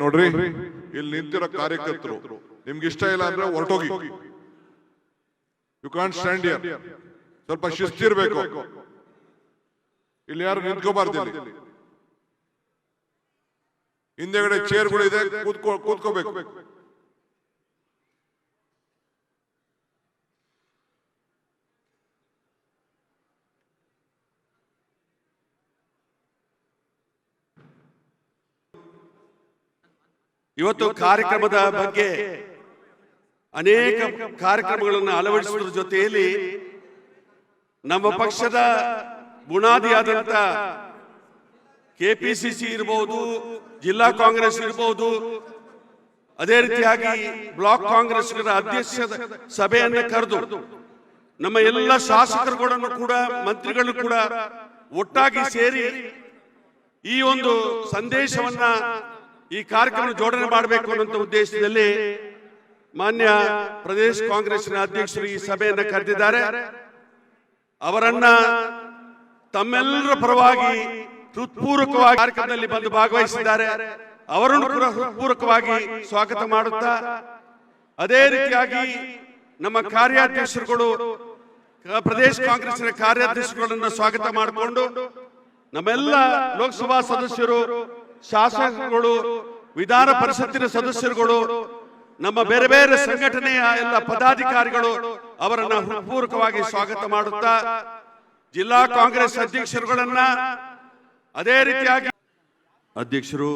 ನೋಡ್ರಿ, ಇಲ್ಲಿ ನಿಂತಿರೋ ಕಾರ್ಯಕರ್ತರು ನಿಮ್ಗೆ ಇಷ್ಟ ಇಲ್ಲ ಅಂದ್ರೆ ಹೊರಟೋಗಿ. You can't stand here. ಸ್ವಲ್ಪ ಶಿಸ್ತಿರ್ಬೇಕು. ಇಲ್ಲಿ ಯಾರು ನಿಂತ್ಕೋಬಾರ್ದು. ಹಿಂದೆಗಡೆ ಚೇರ್ಗಳಿದೆ, ಕೂತ್ಕೋಬೇಕು. ಇವತ್ತು ಕಾರ್ಯಕ್ರಮದ ಬಗ್ಗೆ ಅನೇಕ ಕಾರ್ಯಕ್ರಮಗಳನ್ನು ಅಳವಡಿಸುವುದರ ಜೊತೆಯಲ್ಲಿ ನಮ್ಮ ಪಕ್ಷದ ಬುನಾದಿಯಾದಂತ ಕೆಪಿಸಿಸಿ ಇರಬಹುದು, ಜಿಲ್ಲಾ ಕಾಂಗ್ರೆಸ್ ಇರಬಹುದು, ಅದೇ ರೀತಿಯಾಗಿ ಬ್ಲಾಕ್ ಕಾಂಗ್ರೆಸ್ ಅಧ್ಯಕ್ಷ ಸಭೆಯನ್ನು ಕರೆದು ನಮ್ಮ ಎಲ್ಲ ಶಾಸಕರುಗಳನ್ನು ಕೂಡ ಮಂತ್ರಿಗಳನ್ನು ಕೂಡ ಒಟ್ಟಾಗಿ ಸೇರಿ ಈ ಒಂದು ಸಂದೇಶವನ್ನ ಈ ಕಾರ್ಯಕ್ರಮ ಜೋಡಣೆ ಮಾಡಬೇಕು ಅನ್ನುವಂಥ ಉದ್ದೇಶದಲ್ಲಿ ಮಾನ್ಯ ಪ್ರದೇಶ ಕಾಂಗ್ರೆಸ್ನ ಅಧ್ಯಕ್ಷರು ಈ ಸಭೆಯನ್ನು ಕರೆದಿದ್ದಾರೆ. ಅವರನ್ನ ತಮ್ಮೆಲ್ಲರ ಪರವಾಗಿ ಹೃತ್ಪೂರ್ವಕವಾಗಿ ಕಾರ್ಯಕ್ರಮದಲ್ಲಿ ಬಂದು ಭಾಗವಹಿಸಿದ್ದಾರೆ. ಅವರನ್ನು ಕೂಡ ಹೃತ್ಪೂರ್ವಕವಾಗಿ ಸ್ವಾಗತ ಮಾಡುತ್ತಾ, ಅದೇ ರೀತಿಯಾಗಿ ನಮ್ಮ ಕಾರ್ಯಾಧ್ಯಕ್ಷರುಗಳು ಪ್ರದೇಶ ಕಾಂಗ್ರೆಸ್ನ ಕಾರ್ಯಾಧ್ಯಕ್ಷರುಗಳನ್ನು ಸ್ವಾಗತ ಮಾಡಿಕೊಂಡು ನಮ್ಮೆಲ್ಲ ಲೋಕಸಭಾ ಸದಸ್ಯರು, ಶಾಸಕರುಗಳು, ವಿಧಾನ ಪರಿಷತ್ತಿನ ಸದಸ್ಯರುಗಳು, ನಮ್ಮ ಬೇರೆ ಬೇರೆ ಸಂಘಟನೆಯ ಎಲ್ಲ ಪದಾಧಿಕಾರಿಗಳು ಅವರನ್ನ ಹೃತ್ಪೂರ್ವಕವಾಗಿ ಸ್ವಾಗತ ಮಾಡುತ್ತಾ, ಜಿಲ್ಲಾ ಕಾಂಗ್ರೆಸ್ ಅಧ್ಯಕ್ಷರುಗಳನ್ನ, ಅದೇ ರೀತಿಯಾಗಿ ಅಧ್ಯಕ್ಷರು,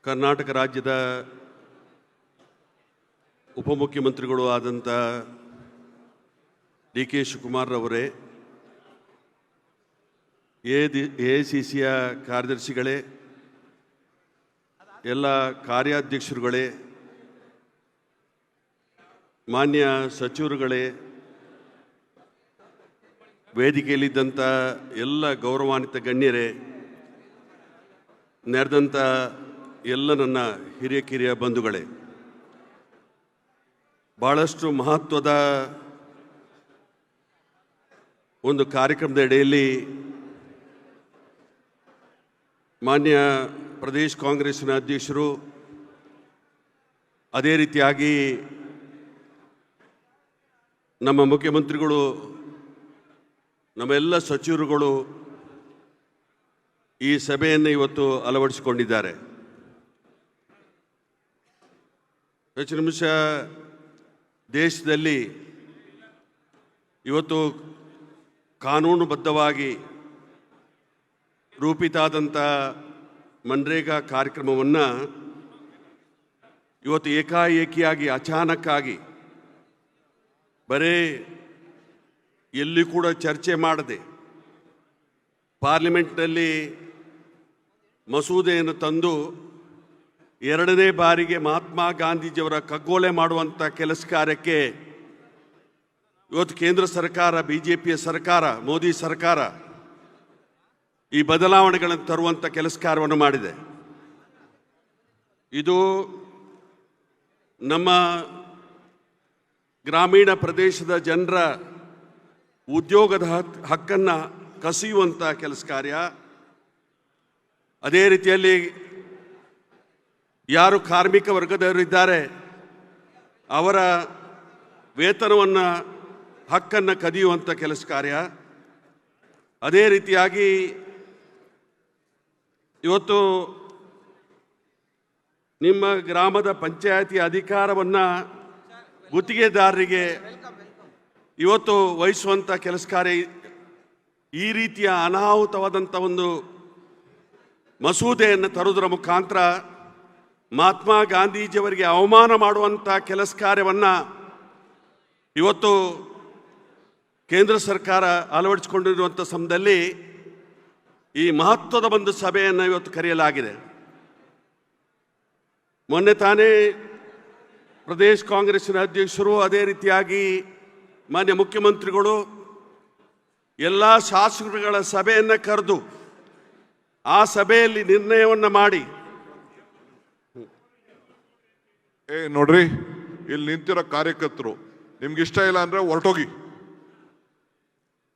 ಕರ್ನಾಟಕ ರಾಜ್ಯದ ಉಪಮುಖ್ಯಮಂತ್ರಿಗಳು ಆದಂಥ ಡಿ.ಕೆ. ಶಿವಕುಮಾರ್ ಅವರೇ, ಎಐಸಿಸಿಯ ಕಾರ್ಯದರ್ಶಿಗಳೇ, ಎಲ್ಲ ಕಾರ್ಯಾಧ್ಯಕ್ಷರುಗಳೇ, ಮಾನ್ಯ ಸಚಿವರುಗಳೇ, ವೇದಿಕೆಯಲ್ಲಿದ್ದಂಥ ಎಲ್ಲ ಗೌರವಾನ್ವಿತ ಗಣ್ಯರೇ, ನೆರೆದಂಥ ಎಲ್ಲ ನನ್ನ ಹಿರಿಯ ಬಂಧುಗಳೇ, ಬಹಳಷ್ಟು ಮಹತ್ವದ ಒಂದು ಕಾರ್ಯಕ್ರಮದ ಅಡಿಯಲ್ಲಿ ಮಾನ್ಯ ಪ್ರದೇಶ ಕಾಂಗ್ರೆಸ್ನ ಅಧ್ಯಕ್ಷರು, ಅದೇ ರೀತಿಯಾಗಿ ನಮ್ಮ ಮುಖ್ಯಮಂತ್ರಿಗಳು, ನಮ್ಮೆಲ್ಲ ಸಚಿವರುಗಳು ಈ ಸಭೆಯನ್ನು ಇವತ್ತು ಅಳವಡಿಸಿಕೊಂಡಿದ್ದಾರೆ. ಹೆಚ್ಚು ನಿಮಿಷ ದೇಶದಲ್ಲಿ ಇವತ್ತು ಕಾನೂನುಬದ್ಧವಾಗಿ ರೂಪಿತಾದಂಥ ಮನ್ರೇಗಾ ಕಾರ್ಯಕ್ರಮವನ್ನು ಇವತ್ತು ಏಕಾಏಕಿಯಾಗಿ ಅಚಾನಕ್ಕಾಗಿ ಬರೇ ಎಲ್ಲಿ ಕೂಡ ಚರ್ಚೆ ಮಾಡದೆ ಪಾರ್ಲಿಮೆಂಟ್ನಲ್ಲಿ ಮಸೂದೆಯನ್ನು ತಂದು ಎರಡನೇ ಬಾರಿಗೆ ಮಹಾತ್ಮ ಗಾಂಧೀಜಿಯವರ ಕಗ್ಗೊಲೆ ಮಾಡುವಂಥ ಕೆಲಸ ಕಾರ್ಯಕ್ಕೆ ಇವತ್ತು ಕೇಂದ್ರ ಸರ್ಕಾರ, ಬಿಜೆಪಿಯ ಸರ್ಕಾರ, ಮೋದಿ ಸರ್ಕಾರ ಈ ಬದಲಾವಣೆಗಳನ್ನು ತರುವಂಥ ಕೆಲಸ ಕಾರ್ಯವನ್ನು ಮಾಡಿದೆ. ಇದು ನಮ್ಮ ಗ್ರಾಮೀಣ ಪ್ರದೇಶದ ಜನರ ಉದ್ಯೋಗದ ಹಕ್ಕನ್ನು ಕಸಿಯುವಂಥ ಕೆಲಸ ಕಾರ್ಯ. ಅದೇ ರೀತಿಯಲ್ಲಿ ಯಾರು ಕಾರ್ಮಿಕ ವರ್ಗದವರಿದ್ದಾರೆ ಅವರ ವೇತನವನ್ನು ಹಕ್ಕನ್ನು ಕದಿಯುವಂಥ ಕೆಲಸ ಕಾರ್ಯ. ಅದೇ ರೀತಿಯಾಗಿ ಇವತ್ತು ನಿಮ್ಮ ಗ್ರಾಮದ ಪಂಚಾಯತಿ ಅಧಿಕಾರವನ್ನು ಗುತ್ತಿಗೆದಾರರಿಗೆ ಇವತ್ತು ವಹಿಸುವಂಥ ಕೆಲಸ ಕಾರ್ಯ. ಈ ರೀತಿಯ ಅನಾಹುತವಾದಂಥ ಒಂದು ಮಸೂದೆಯನ್ನು ತರುವುದರ ಮುಖಾಂತರ ಮಹಾತ್ಮ ಗಾಂಧೀಜಿಯವರಿಗೆ ಅವಮಾನ ಮಾಡುವಂಥ ಕೆಲಸ ಕಾರ್ಯವನ್ನು ಇವತ್ತು ಕೇಂದ್ರ ಸರ್ಕಾರ ಅಳವಡಿಸಿಕೊಂಡಿರುವಂಥ ಸಮಯದಲ್ಲಿ ಈ ಮಹತ್ವದ ಒಂದು ಸಭೆಯನ್ನು ಇವತ್ತು ಕರೆಯಲಾಗಿದೆ. ಮೊನ್ನೆ ತಾನೇ ಪ್ರದೇಶ ಕಾಂಗ್ರೆಸ್ಸಿನ ಅಧ್ಯಕ್ಷರು, ಅದೇ ರೀತಿಯಾಗಿ ಮಾನ್ಯ ಮುಖ್ಯಮಂತ್ರಿಗಳು ಎಲ್ಲ ಶಾಸಕರುಗಳ ಸಭೆಯನ್ನು ಕರೆದು ಆ ಸಭೆಯಲ್ಲಿ ನಿರ್ಣಯವನ್ನು ಮಾಡಿ, ನೋಡ್ರಿ, ಇಲ್ಲಿ ನಿಂತಿರೋ ಕಾರ್ಯಕರ್ತರು ನಿಮ್ಗೆ ಇಷ್ಟ ಇಲ್ಲ ಅಂದ್ರೆ ಹೊರಟೋಗಿ.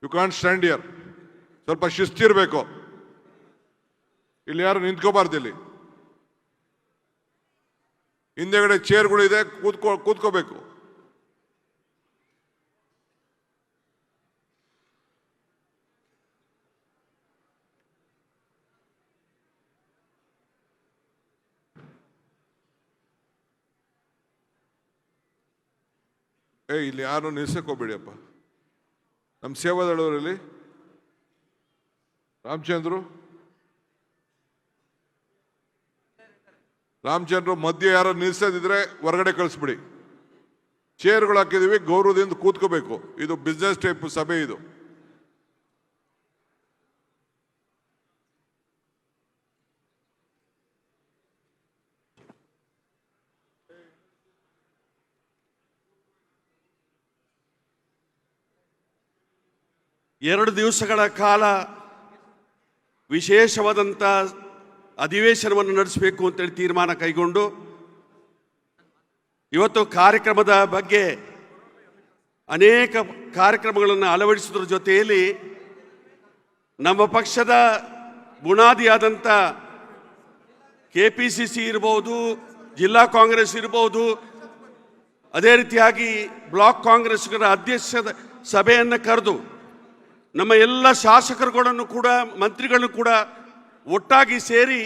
You can't stand here. ಸ್ವಲ್ಪ ಶಿಸ್ತಿರ್ಬೇಕು. ಇಲ್ಲಿ ಯಾರು ನಿಂತ್ಕೋಬಾರ್ದು. ಇಲ್ಲಿ ಹಿಂದೆಗಡೆ ಚೇರ್ಗಳಿದೆ, ಕೂತ್ಕೋಬೇಕು. ಇಲ್ಲಿ ಯಾರು ನಿಲ್ಸಕ್ ಹೋಗ್ಬೇಡಿಯಪ್ಪ. ನಮ್ಮ ಸೇವಾದಳವರಲ್ಲಿ ರಾಮಚಂದ್ರು ಮಧ್ಯೆ ಯಾರು ನಿಲ್ಸದಿದ್ರೆ ಹೊರಗಡೆ ಕಳಿಸ್ಬಿಡಿ. ಚೇರ್ಗಳು ಹಾಕಿದೀವಿ, ಗೌರವದಿಂದ ಕೂತ್ಕೋಬೇಕು. ಇದು ಬಿಸ್ನೆಸ್ ಟೈಪ್ ಸಭೆ. ಇದು ಎರಡು ದಿವಸಗಳ ಕಾಲ ವಿಶೇಷವಾದಂಥ ಅಧಿವೇಶನವನ್ನು ನಡೆಸಬೇಕು ಅಂತೇಳಿ ತೀರ್ಮಾನ ಕೈಗೊಂಡು ಇವತ್ತು ಕಾರ್ಯಕ್ರಮದ ಬಗ್ಗೆ ಅನೇಕ ಕಾರ್ಯಕ್ರಮಗಳನ್ನು ಅಳವಡಿಸುವುದರ ಜೊತೆಯಲ್ಲಿ ನಮ್ಮ ಪಕ್ಷದ ಬುನಾದಿಯಾದಂಥ KPCC ಇರಬಹುದು, ಜಿಲ್ಲಾ ಕಾಂಗ್ರೆಸ್ ಇರಬಹುದು, ಅದೇ ರೀತಿಯಾಗಿ ಬ್ಲಾಕ್ ಕಾಂಗ್ರೆಸ್ಗಳ ಅಧ್ಯಕ್ಷದ ಸಭೆಯನ್ನು ಕರೆದು ನಮ್ಮ ಎಲ್ಲ ಶಾಸಕರುಗಳನ್ನು ಕೂಡ ಮಂತ್ರಿಗಳನ್ನು ಕೂಡ ಒಟ್ಟಾಗಿ ಸೇರಿ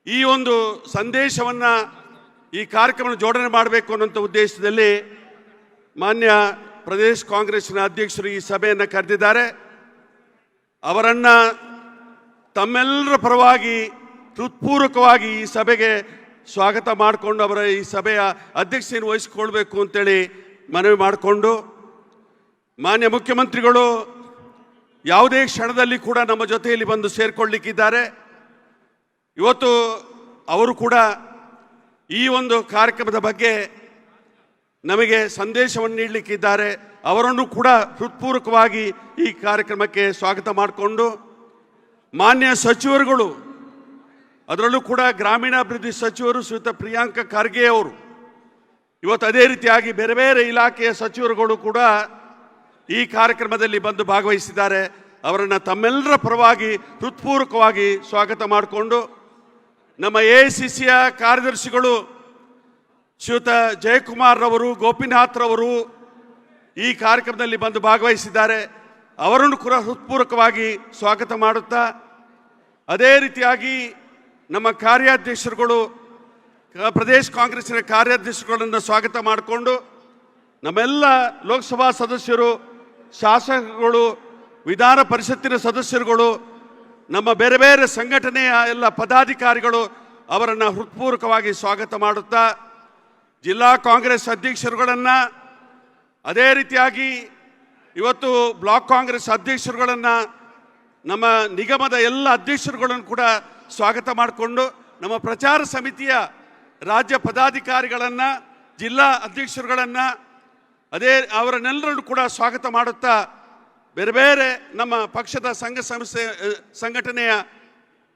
ಈ ಒಂದು ಸಂದೇಶವನ್ನು ಈ ಕಾರ್ಯಕ್ರಮ ಜೋಡಣೆ ಮಾಡಬೇಕು ಅನ್ನೋಂಥ ಉದ್ದೇಶದಲ್ಲಿ ಮಾನ್ಯ ಪ್ರದೇಶ ಕಾಂಗ್ರೆಸ್ನ ಅಧ್ಯಕ್ಷರು ಈ ಸಭೆಯನ್ನು ಕರೆದಿದ್ದಾರೆ. ಅವರನ್ನು ತಮ್ಮೆಲ್ಲರ ಪರವಾಗಿ ಹೃತ್ಪೂರ್ವಕವಾಗಿ ಈ ಸಭೆಗೆ ಸ್ವಾಗತ ಮಾಡಿಕೊಂಡು ಅವರ ಈ ಸಭೆಯ ಅಧ್ಯಕ್ಷತೆಯನ್ನು ವಹಿಸಿಕೊಳ್ಬೇಕು ಅಂತೇಳಿ ಮನವಿ ಮಾಡಿಕೊಂಡು, ಮಾನ್ಯ ಮುಖ್ಯಮಂತ್ರಿಗಳು ಯಾವುದೇ ಕ್ಷಣದಲ್ಲಿ ಕೂಡ ನಮ್ಮ ಜೊತೆಯಲ್ಲಿ ಬಂದು ಸೇರಿಕೊಳ್ಳಲಿಕ್ಕಿದ್ದಾರೆ. ಇವತ್ತು ಅವರು ಕೂಡ ಈ ಒಂದು ಕಾರ್ಯಕ್ರಮದ ಬಗ್ಗೆ ನಮಗೆ ಸಂದೇಶವನ್ನು ನೀಡಲಿಕ್ಕಿದ್ದಾರೆ. ಅವರನ್ನು ಕೂಡ ಹೃತ್ಪೂರ್ವಕವಾಗಿ ಈ ಕಾರ್ಯಕ್ರಮಕ್ಕೆ ಸ್ವಾಗತ ಮಾಡಿಕೊಂಡು, ಮಾನ್ಯ ಸಚಿವರುಗಳು, ಅದರಲ್ಲೂ ಕೂಡ ಗ್ರಾಮೀಣಾಭಿವೃದ್ಧಿ ಸಚಿವರು ಶ್ರೀಯುತ ಪ್ರಿಯಾಂಕ ಖರ್ಗೆ ಅವರು, ಇವತ್ತು ಅದೇ ರೀತಿಯಾಗಿ ಬೇರೆ ಬೇರೆ ಇಲಾಖೆಯ ಸಚಿವರುಗಳು ಕೂಡ ಈ ಕಾರ್ಯಕ್ರಮದಲ್ಲಿ ಬಂದು ಭಾಗವಹಿಸಿದ್ದಾರೆ. ಅವರನ್ನು ತಮ್ಮೆಲ್ಲರ ಪರವಾಗಿ ಹೃತ್ಪೂರ್ವಕವಾಗಿ ಸ್ವಾಗತ ಮಾಡಿಕೊಂಡು, ನಮ್ಮ AICCಯ ಕಾರ್ಯದರ್ಶಿಗಳು ಶ್ರೀಯುತ ಜಯಕುಮಾರ್ ರವರು, ಗೋಪಿನಾಥ್ ರವರು ಈ ಕಾರ್ಯಕ್ರಮದಲ್ಲಿ ಬಂದು ಭಾಗವಹಿಸಿದ್ದಾರೆ. ಅವರನ್ನು ಕೂಡ ಹೃತ್ಪೂರ್ವಕವಾಗಿ ಸ್ವಾಗತ ಮಾಡುತ್ತಾ, ಅದೇ ರೀತಿಯಾಗಿ ನಮ್ಮ ಕಾರ್ಯಾಧ್ಯಕ್ಷರುಗಳು, ಪ್ರದೇಶ ಕಾಂಗ್ರೆಸ್ಸಿನ ಕಾರ್ಯಾಧ್ಯಕ್ಷರುಗಳನ್ನು ಸ್ವಾಗತ ಮಾಡಿಕೊಂಡು, ನಮ್ಮೆಲ್ಲ ಲೋಕಸಭಾ ಸದಸ್ಯರು, ಶಾಸಕರುಗಳು, ವಿಧಾನ ಪರಿಷತ್ತಿನ ಸದಸ್ಯರುಗಳು, ನಮ್ಮ ಬೇರೆ ಬೇರೆ ಸಂಘಟನೆಯ ಎಲ್ಲ ಪದಾಧಿಕಾರಿಗಳು ಅವರನ್ನು ಹೃತ್ಪೂರ್ವಕವಾಗಿ ಸ್ವಾಗತ ಮಾಡುತ್ತಾ, ಜಿಲ್ಲಾ ಕಾಂಗ್ರೆಸ್ ಅಧ್ಯಕ್ಷರುಗಳನ್ನು, ಅದೇ ರೀತಿಯಾಗಿ ಇವತ್ತು ಬ್ಲಾಕ್ ಕಾಂಗ್ರೆಸ್ ಅಧ್ಯಕ್ಷರುಗಳನ್ನು, ನಮ್ಮ ನಿಗಮದ ಎಲ್ಲ ಅಧ್ಯಕ್ಷರುಗಳನ್ನು ಕೂಡ ಸ್ವಾಗತ ಮಾಡಿಕೊಂಡು, ನಮ್ಮ ಪ್ರಚಾರ ಸಮಿತಿಯ ರಾಜ್ಯ ಪದಾಧಿಕಾರಿಗಳನ್ನು, ಜಿಲ್ಲಾ ಅಧ್ಯಕ್ಷರುಗಳನ್ನು, ಅದೇ ಅವರನ್ನೆಲ್ಲರನ್ನು ಕೂಡ ಸ್ವಾಗತ ಮಾಡುತ್ತಾ, ಬೇರೆ ಬೇರೆ ನಮ್ಮ ಪಕ್ಷದ ಸಂಘ ಸಂಸ್ಥೆ ಸಂಘಟನೆಯ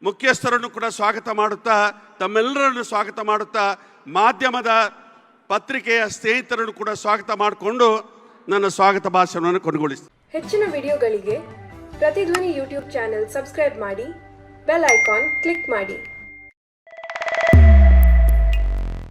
ಮುಖ್ಯಸ್ಥರನ್ನು ಕೂಡ ಸ್ವಾಗತ ಮಾಡುತ್ತಾ, ತಮ್ಮೆಲ್ಲರನ್ನು ಸ್ವಾಗತ ಮಾಡುತ್ತಾ, ಮಾಧ್ಯಮದ ಪತ್ರಿಕೆಯ ಸ್ನೇಹಿತರನ್ನು ಕೂಡ ಸ್ವಾಗತ ಮಾಡಿಕೊಂಡು ನನ್ನ ಸ್ವಾಗತ ಭಾಷಣವನ್ನು ಕೊನೆಗೊಳಿಸ್ತೀನಿ. ಹೆಚ್ಚಿನ ವಿಡಿಯೋಗಳಿಗೆ ಪ್ರತಿಧ್ವನಿ ಯೂಟ್ಯೂಬ್ ಚಾನೆಲ್ ಸಬ್ಸ್ಕ್ರೈಬ್ ಮಾಡಿ, ಬೆಲ್ ಐಕಾನ್ ಕ್ಲಿಕ್ ಮಾಡಿ.